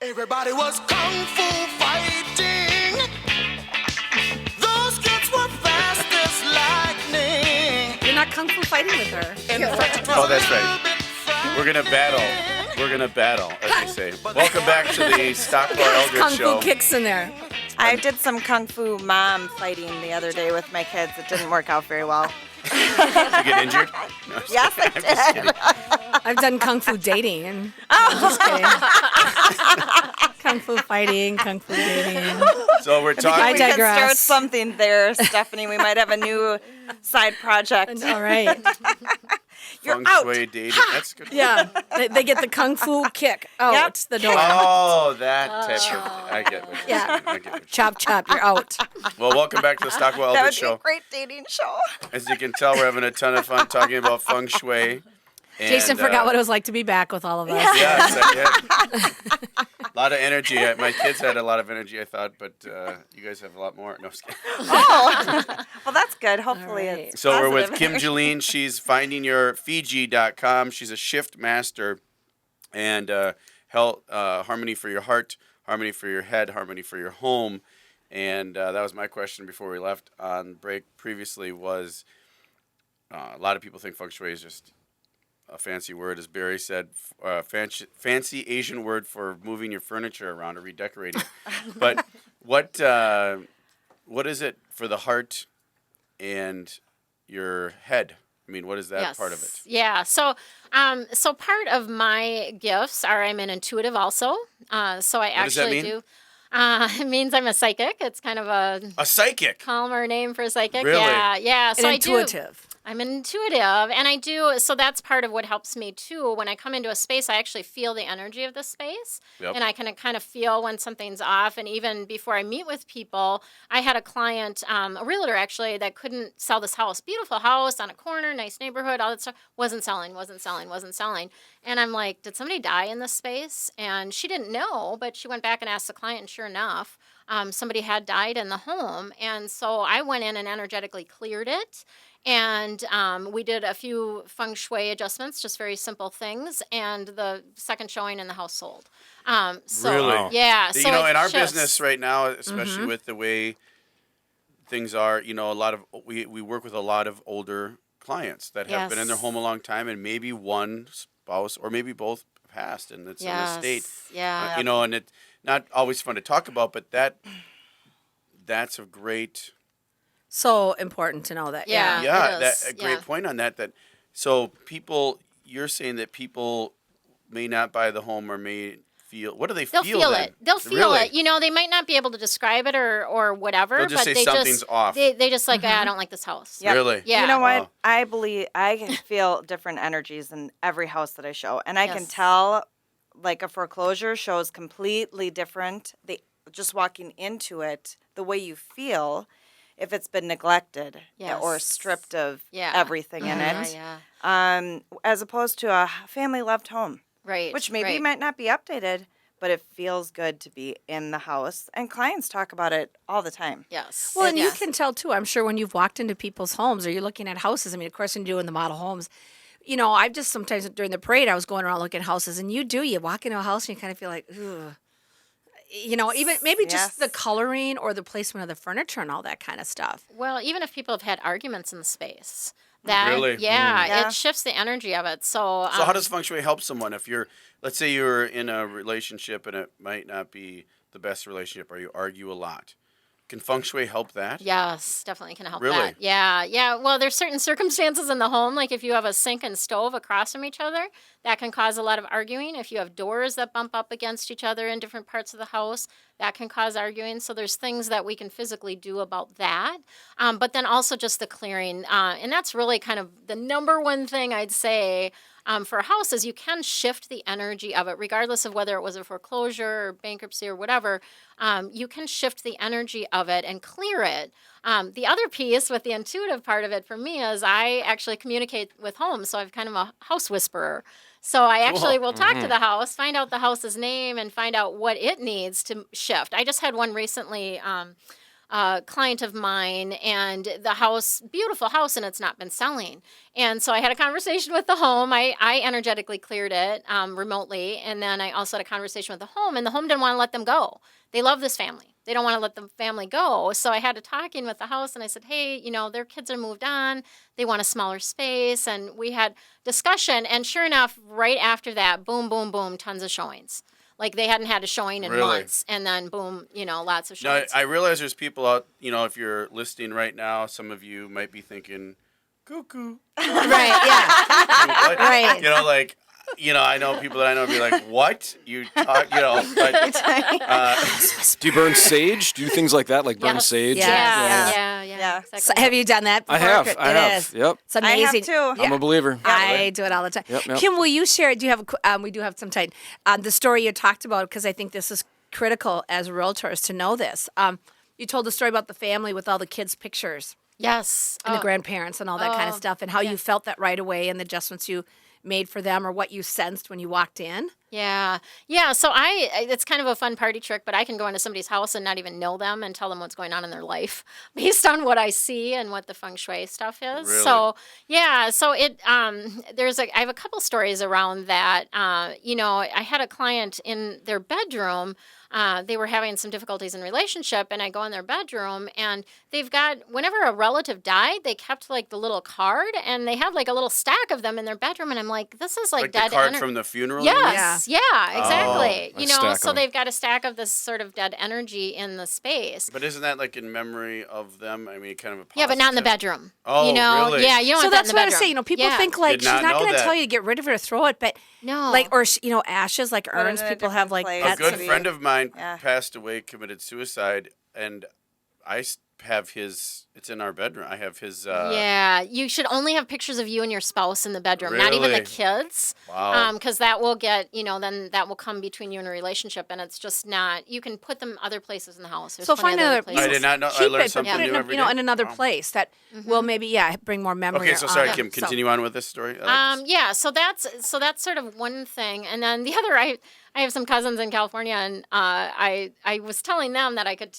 Everybody was kung fu fighting. Those kids were fast as lightning. You're not kung fu fighting with her. Oh, that's right. We're going to battle. We're going to battle, as they say. Welcome back to the Stockwell Eldridge Kung Show. fu kicks in there. I did some kung fu mom fighting the other day with my kids. It didn't work out very well. Did you get injured? No, I'm Yes, just I kidding. I'm just did. kidding. I've done kung fu dating. And I'm just kidding. Kung fu fighting, kung fu dating. So we're I talking. think we could digress. start something there, Stephanie. We might have a new side project. All right. You're Feng out. Shui dating. That's good. Yeah. They get the kung fu kick out Yep. the door. Oh, that type of. I get what you're Yeah. saying. I get what you're Chop, chop, you're out. Well, welcome back to the Stockwell That would Eldridge be a Show. great dating show. As you can tell, we're having a ton of fun talking about Feng Shui. Jason And, forgot what it was like to be back with all of us. Yes, I did. A lot of energy. My kids had a lot of energy, I thought, but you guys have a lot more. No, I'm just kidding. Oh, well, that's good. Hopefully right. it's So we're with positive. Kim Jeline. She's findingyourfiji.com. She's a shift master and health, harmony for your heart, harmony for your head, harmony for your home. And that was my question before we left on break previously was a lot of people think feng shui is just a fancy word, as Barry said, fancy Asian word for moving your furniture around or redecorating. But what is it for the heart and your head? I mean, what is that part of it? Yeah. So part of my gifts are I'm an intuitive also. So I What does that actually mean? do. It means I'm a psychic. It's kind of a psychic. calmer name for a psychic. Really? Yeah. So An intuitive. I'm an intuitive, and I do, so that's part of what helps me too. When I come into a space, I actually feel the energy of the space, Yep. and I can kind of feel when something's off. And even before I meet with people, I had a client, a realtor actually, that couldn't sell this house. Beautiful house on a corner, nice neighborhood, all that stuff. Wasn't selling. And I'm like, did somebody die in this space? And she didn't know, but she went back and asked the client, and sure enough, somebody had died in the home. And so I went in and energetically cleared it. And we did a few feng shui adjustments, just very simple things. And the second showing in the house sold. Really? Yeah. You So know, it in our shifts. business right now, especially with the way things are, you know, we work with a lot of older clients that have been in their Yes. home a long time, and maybe one spouse or maybe both passed, and it's in the state. Yeah. You know, and it's not always fun to talk about, but that's a great. So important to know that. Yeah. Yeah, it is. a great point on that. So you're saying that people may not buy the home or may feel. What do they They'll feel? feel then? it. They'll feel Really? it. You know, they might not be able to describe it or whatever. They'll just but say they something's just, off. They just like, I don't like this house. Yep. Really? Yeah. You know what? Wow. I believe I can feel different energies in every house that I show. And I can Yes. tell, like, a foreclosure shows completely different. Just walking into it, the way you feel, if it's been neglected or Yes. stripped of Yeah. everything in Yeah, it, yeah. as opposed to a family-loved home, Right. which maybe right. might not be updated, but it feels good to be in the house. And clients talk about it all the time. Yes. Well, and you Yes. can tell too, I'm sure when you've walked into people's homes or you're looking at houses, I mean, of course, when you do in the model homes, you know, I've just sometimes during the parade, I was going around looking at houses, and you walk into a house and you kind of feel like, ugh. You know, even maybe just the Yes. coloring or the placement of the furniture and all that kind of stuff. Well, even if people have had arguments in the space, that Really? Yeah. it shifts the energy of it. So, So how does feng shui help someone if let's say you're in a relationship and it might not be the best relationship or you argue a lot? Can feng shui help that? Yes, definitely can help Really? that. Yeah. Well, there's certain circumstances in the home, like if you have a sink and stove across from each other, that can cause a lot of arguing. If you have doors that bump up against each other in different parts of the house, that can cause arguing. So there's things that we can physically do about that. But then also just the clearing. And that's really kind of the number one thing I'd say for a house is you can shift the energy of it, regardless of whether it was a foreclosure or bankruptcy or whatever. You can shift the energy of it and clear it. The other piece with the intuitive part of it for me is I actually communicate with homes, so I'm kind of a house whisperer. So I actually will talk to the house, find out the house's name, and find out what it needs to shift. I just had one recently. client of mine, and the house, beautiful house, and it's not been selling. And so I had a conversation with the home. I energetically cleared it remotely, and then I also had a conversation with the home, and the home didn't want to let them go. They love this family. They don't want to let the family go. So I had to talk in with the house, and I said, hey, their kids are moved on. They want a smaller space. And we had discussion. And sure enough, right after that, boom, boom, boom, tons of showings. Like they hadn't had a showing in Really? months. And then boom, lots of Now, showings. I realize there's people out, if you're listening right now, some of you might be thinking, cuckoo. Right, yeah. What? Right. I know people that I know be like, what? You talk, but, Do you burn sage? Do you do things like that, like burn Yes. sage? Yeah. Yeah. Exactly. So have you done that before? I have. It I have. is. Yep. It's I have amazing. too. I'm a believer. I do it all the time. Yep, yep. Kim, will you share? Do you have? We do have some time. The story you talked about, because I think this is critical as realtors to know this. You told the story about the family with all the kids' pictures Yes. and the grandparents and all that kind of stuff, and how you felt that right away, and the adjustments you made for them, or what you sensed when you walked in. Yeah. So it's kind of a fun party trick, but I can go into somebody's house and not even know them and tell them what's going on in their life based on what I see and what the feng shui stuff is. Really? So it I have a couple stories around that. I had a client in their bedroom. They were having some difficulties in relationship, and I go in their bedroom, and they've got, whenever a relative died, they kept like the little card, and they had like a little stack of them in their bedroom, and I'm like, this is like the dead card energy. from the funeral? you mean? Yes, yeah, exactly. a stack So of 'em. they've got a stack of this sort of dead energy in the space. But isn't that like in memory of them? I mean, kind of a Yeah, but not in the positive- bedroom. Oh, really? Yeah, you don't So want that that's in the what I bedroom. was saying. People Yeah. think like Did she's not not know going to that. tell you to get rid of it or throw it, but No. like, or ashes, like it urns. in a People have different like place. A that's good Maybe. friend of mine Yeah. passed away, committed suicide, and I have his. It's in our bedroom. I have his. Yeah, you should only have pictures of you and your spouse in the bedroom, not even the Really? kids. Wow. Because that will get, then that will come between you and a relationship, and it's just not. You can put them other places in the house. There's So plenty find of other another. places. I did not know. I Keep learned it, but something put it new in, every day. in another Wow. place that Mm-hmm. will maybe bring more memory. Okay, so sorry, on Kim. them. So- Continue on with this story. I like this. Yeah, so that's sort of one thing, and then the other, I have some cousins in California, and I was telling them that I could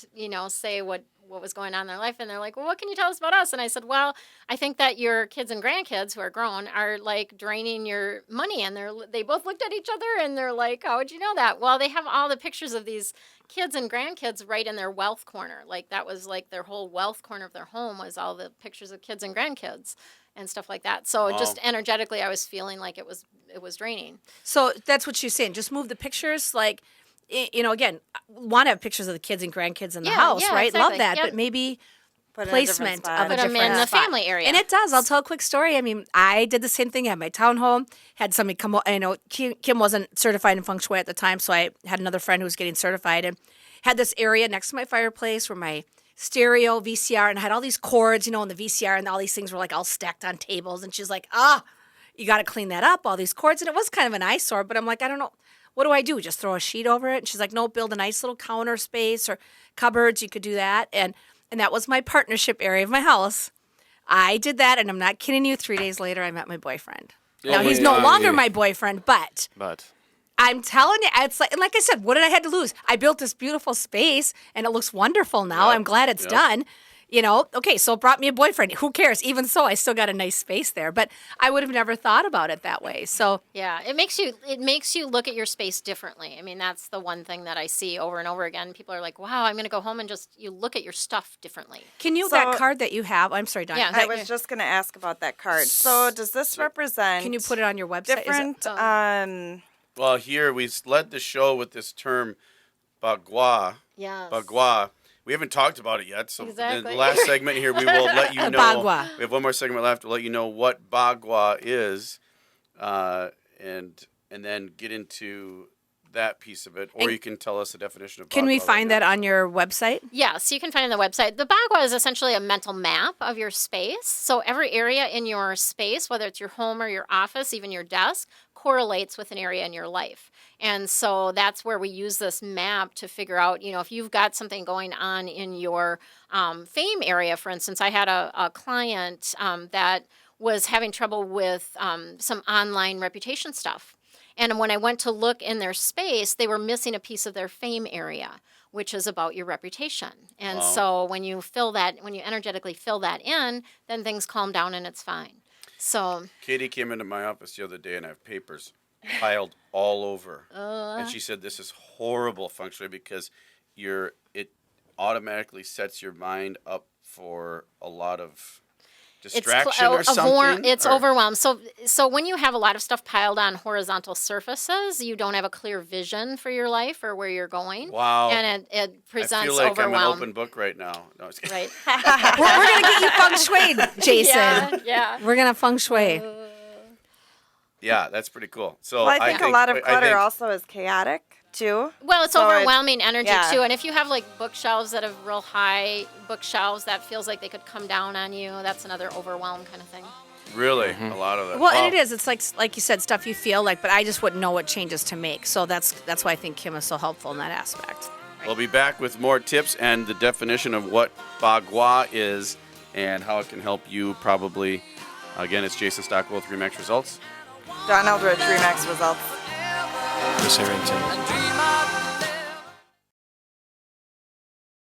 say what was going on in their life, and they're like, well, what can you tell us about us? And I said, well, I think that your kids and grandkids who are grown are like draining your money, and they both looked at each other and they're like, how would you know that? Well, they have all the pictures of these kids and grandkids right in their wealth corner. Like that was like their whole wealth corner of their home was all the pictures of kids and grandkids and stuff like that. So Wow. just energetically, I was feeling like it was draining. So that's what she's saying. Just move the pictures, like, again, want to have pictures of the kids and grandkids in the Yeah, house, yeah, right? exactly. Love that, Yep. but maybe Put it in a different placement spot. of a Put 'em in different the spot. family area. And it does. I'll tell a quick story. I mean, I did the same thing at my townhome. Had somebody come. Kim wasn't certified in feng shui at the time, so I had another friend who was getting certified, and had this area next to my fireplace where my stereo VCR, and I had all these cords, and the VCR, and all these things were like all stacked on tables. And she's like, you got to clean that up, all these cords. And it was kind of an eyesore, but I'm like, I don't know. What do I do? Just throw a sheet over it? And she's like, no, build a nice little counter space or cupboards. You could do that. And that was my partnership area of my house. I did that, and I'm not kidding you. 3 days later, I met my boyfriend. Now, he's no longer my boyfriend, but I'm telling you, it's like, and like I said, what did I had to lose? I built this beautiful space, and it looks wonderful now. Yep. I'm glad it's Yep. done. Okay, so it brought me a boyfriend. Who cares? Even so, I still got a nice space there. But I would have never thought about it that way. So Yeah, it makes you look at your space differently. I mean, that's the one thing that I see over and over again. People are like, "Wow, I'm going to go home and you look at your stuff differently." can you, So- that card that you have, I'm sorry, Don. Yeah. I was just going to ask about that card. So does this represent Can you put it on your website? Is it- different? Well, here we led the show with this term, bagua. Yes. Bagua. We haven't talked about it yet, so in Exactly. the last segment here, we will let you know. Bagua. We have one more segment left to let you know what bagua is, and then get into that piece of it, or And you can tell us the definition of. Can we bagua find right that on your website? Yes, you can find it on the website. The Bagua is essentially a mental map of your space. So every area in your space, whether it's your home or your office, even your desk, correlates with an area in your life. And so that's where we use this map to figure out, if you've got something going on in your fame area, for instance. I had a client that was having trouble with some online reputation stuff. And when I went to look in their space, they were missing a piece of their fame area. which is about your reputation. And Wow. so when you energetically fill that in, then things calm down and it's fine. So Katie came into my office the other day and I have papers piled all over. And she said this is horrible feng shui because it automatically sets your mind up for a lot of distraction or something. It's or- overwhelmed. So when you have a lot of stuff piled on horizontal surfaces, you don't have a clear vision for your life or where you're going. Wow. And it presents I feel like overwhelm. I'm an open book right now. No, I was kidding. Right. We're going to get you feng shui, Jason. Yeah. We're going to feng shui. Yeah, that's pretty cool. So Well, I think a lot of I clutter think- also is chaotic too. Well, it's So overwhelming energy yeah. too. And if you have like bookshelves that have real high bookshelves that feels like they could come down on you, that's another overwhelm kind of thing. Really, a lot of that. Well, and it is. It's like you said, stuff you feel like, but I just wouldn't know what changes to make. So that's why I think Kim is so helpful in that aspect. We'll be back with more tips and the definition of what bagua is and how it can help you probably. Again, it's Jason Stockwell with Remax Results. Don Eldridge Remax results. Chris Harrington. Dream